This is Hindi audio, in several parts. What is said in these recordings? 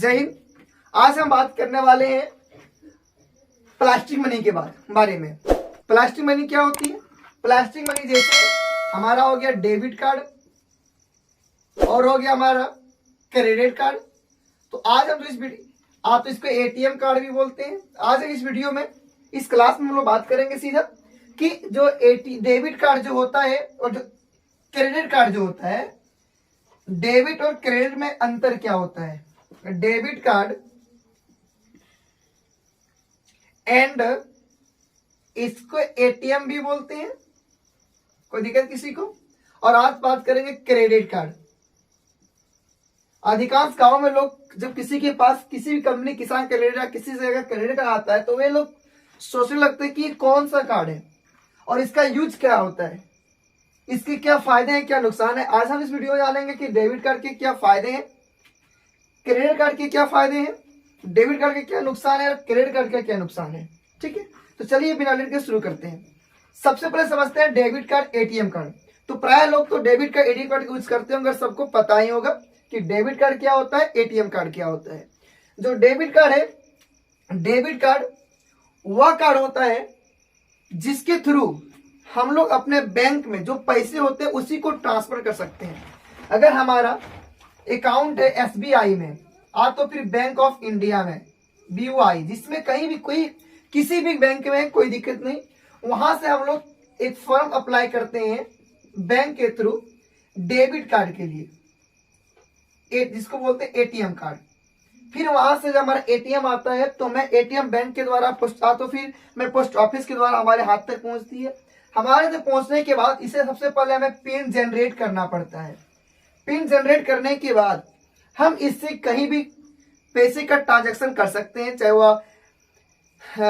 जय हिंद। आज हम बात करने वाले हैं प्लास्टिक मनी के बारे में। प्लास्टिक मनी क्या होती है? प्लास्टिक मनी जैसे हमारा हो गया डेबिट कार्ड और हो गया हमारा क्रेडिट कार्ड। तो आज हम आप तो इसको एटीएम कार्ड भी बोलते हैं। आज इस वीडियो में इस क्लास में हम लोग बात करेंगे सीधा कि जो डेबिट कार्ड जो होता है और जो क्रेडिट कार्ड जो होता है, डेबिट और क्रेडिट में अंतर क्या होता है। डेबिट कार्ड एंड इसको एटीएम भी बोलते हैं, कोई दिक्कत किसी को। और आज बात करेंगे क्रेडिट कार्ड। अधिकांश गांव में लोग जब किसी के पास किसी भी कंपनी किसान क्रेडिट या किसी जगह क्रेडिट कार्ड आता है तो वे लोग सोचने लगते हैं कि कौन सा कार्ड है और इसका यूज क्या होता है, इसके क्या फायदे हैं क्या नुकसान है। आज हम इस वीडियो में जानेंगे कि डेबिट कार्ड के क्या फायदे हैं, क्रेडिट कार्ड के क्या फायदे हैं, डेबिट कार्ड के क्या नुकसान है और क्रेडिट कार्ड का क्या नुकसान है। ठीक है, तो चलिए बिना लेट के शुरू करते हैं। सबसे पहले समझते हैं डेबिट कार्ड एटीएम कार्ड। तो प्राय लोग तो debit card ATM card use करते होंगे, सबको पता ही होगा कि डेबिट कार्ड क्या होता है, एटीएम कार्ड क्या होता है। जो डेबिट कार्ड है, डेबिट कार्ड वह कार्ड होता है जिसके थ्रू हम लोग अपने बैंक में जो पैसे होते हैं उसी को ट्रांसफर कर सकते हैं। अगर हमारा अकाउंट है एसबीआई में तो फिर बैंक ऑफ इंडिया में बीओआई, जिसमें कहीं भी कोई किसी भी बैंक में कोई दिक्कत नहीं, वहां से हम लोग एक फॉर्म अप्लाई करते हैं बैंक के थ्रू डेबिट कार्ड के लिए, जिसको बोलते हैं एटीएम कार्ड। फिर वहां से जब हमारा एटीएम आता है तो मैं एटीएम बैंक के द्वारा तो फिर मैं पोस्ट ऑफिस के द्वारा हमारे हाथ तक पहुंचती है। हमारे तक पहुंचने के बाद इसे सबसे पहले हमें पिन जनरेट करना पड़ता है। पिन जनरेट करने के बाद हम इससे कहीं भी पैसे का ट्रांजैक्शन कर सकते हैं, चाहे वह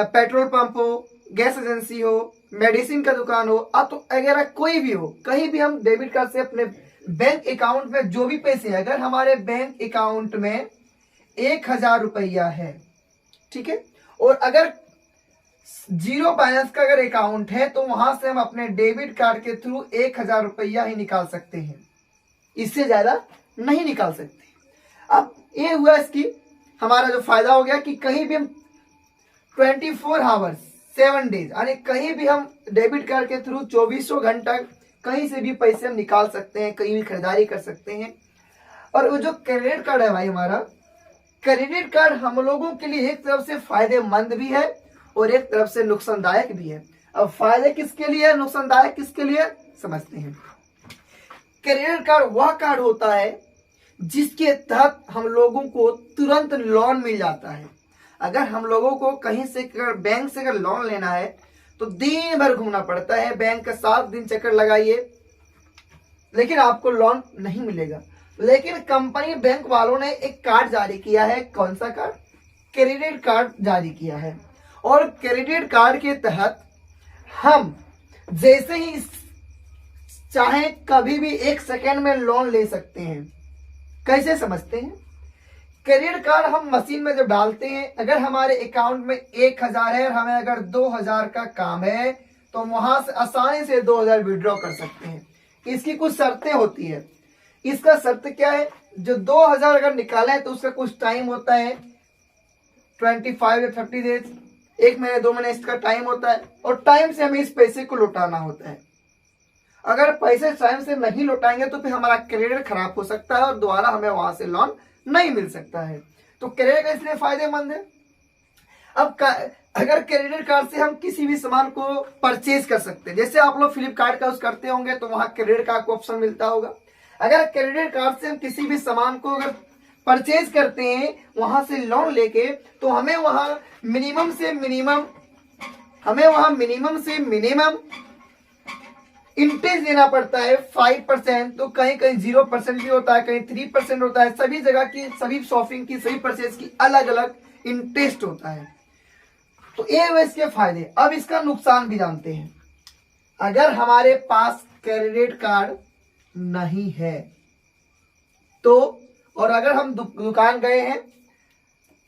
पेट्रोल पंप हो, गैस एजेंसी हो, मेडिसिन का दुकान हो, तो अगर कोई भी हो, कहीं भी हम डेबिट कार्ड से अपने बैंक अकाउंट में जो भी पैसे है, अगर हमारे बैंक अकाउंट में 1000 रुपया है, ठीक है, और अगर 0 बैलेंस का अगर अकाउंट है तो वहां से हम अपने डेबिट कार्ड के थ्रू 1000 रुपया ही निकाल सकते हैं, इससे ज्यादा नहीं निकाल सकते। अब ये हुआ इसकी हमारा जो फायदा हो गया कि कहीं भी हम 24 आवर्स 7 डेज यानी कहीं भी हम डेबिट कार्ड के थ्रू 24 घंटा कहीं से भी पैसे हम निकाल सकते हैं, कहीं भी खरीदारी कर सकते हैं। और वो जो क्रेडिट कार्ड है भाई, हमारा क्रेडिट कार्ड हम लोगों के लिए एक तरफ से फायदेमंद भी है और एक तरफ से नुकसानदायक भी है। अब फायदे किसके लिए, नुकसानदायक किसके लिए, समझते हैं। क्रेडिट कार्ड वह कार्ड होता है जिसके तहत हम लोगों को तुरंत लोन मिल जाता है। अगर हम लोगों को कहीं से बैंक से अगर लोन लेना है तो दिन भर घूमना पड़ता है, बैंक का 7 दिन चक्कर लगाइए, लेकिन आपको लोन नहीं मिलेगा। लेकिन कंपनी बैंक वालों ने एक कार्ड जारी किया है, कौन सा कार्ड, क्रेडिट कार्ड जारी किया है। और क्रेडिट कार्ड के तहत हम जैसे ही चाहे कभी भी 1 सेकेंड में लोन ले सकते हैं। कैसे समझते हैं? क्रेडिट कार्ड हम मशीन में जब डालते हैं, अगर हमारे अकाउंट में 1000 है और हमें अगर 2000 का काम है तो हम वहां से आसानी से 2000 विड्रॉ कर सकते हैं। इसकी कुछ शर्तें होती है। इसका शर्त क्या है, जो 2000 अगर निकाले तो उसका कुछ टाइम होता है 25 या 30 डेज, 1 महीने 2 महीने इसका टाइम होता है, और टाइम से हमें इस पैसे को लौटाना होता है। अगर पैसे टाइम से नहीं लौटाएंगे तो फिर हमारा क्रेडिट खराब हो सकता है और दोबारा हमें वहां से लोन नहीं मिल सकता है। तो क्रेडिट इसलिए फायदेमंद है। अब अगर क्रेडिट कार्ड से हम किसी भी सामान को परचेज कर सकते हैं, जैसे आप लोग फ्लिपकार्ट का यूज करते होंगे तो वहां क्रेडिट कार्ड को ऑप्शन मिलता होगा। अगर क्रेडिट कार्ड से हम किसी भी सामान को अगर परचेज करते हैं वहां से लोन लेके, तो हमें वहां मिनिमम से मिनिमम इंटरेस्ट देना पड़ता है 5%। तो कहीं कहीं 0% भी होता है, कहीं 3% होता है। सभी जगह की, सभी शॉपिंग की, सभी परचेज की अलग अलग इंटरेस्ट होता है। तो ये हुए इसके फायदे। अब इसका नुकसान भी जानते हैं। अगर हमारे पास क्रेडिट कार्ड नहीं है तो, और अगर हम दुकान गए हैं,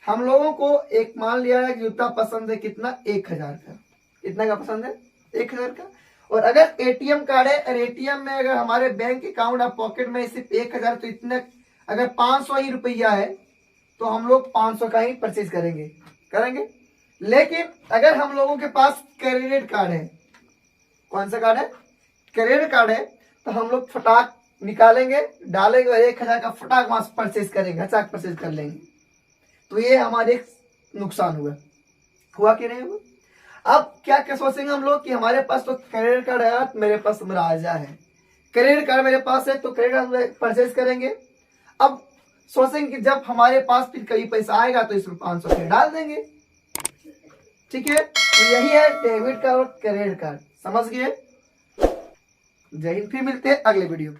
हम लोगों को एक मान लिया है जूता पसंद है, कितना, 1000 का, कितना का पसंद है, 1000 का। और अगर एटीएम कार्ड है और एटीएम में अगर हमारे बैंक अकाउंट और पॉकेट में सिर्फ 1000, तो इतने अगर 500 ही रुपया है तो हम लोग 500 का ही परचेज करेंगे। लेकिन अगर हम लोगों के पास क्रेडिट कार्ड है, कौन सा कार्ड है, क्रेडिट कार्ड है, तो हम लोग फटाक निकालेंगे, डालेंगे और 1000 का फटाक वहां परचेज करेंगे, अचाक परचेज कर लेंगे। तो ये हमारे एक नुकसान हुआ कि नहीं हुआ। अब क्या क्या सोचेंगे हम लोग कि हमारे पास तो क्रेडिट कार्ड है, मेरे पास राजा है, क्रेडिट कार्ड मेरे पास है तो क्रेडिट कार्ड परचेज करेंगे। अब सोचेंगे कि जब हमारे पास फिर कभी पैसा आएगा तो इसमें 500 फिर डाल देंगे। ठीक है, तो यही है डेबिट कार्ड और क्रेडिट कार्ड, समझ गए। जय हिंद, फिर मिलते हैं अगले वीडियो।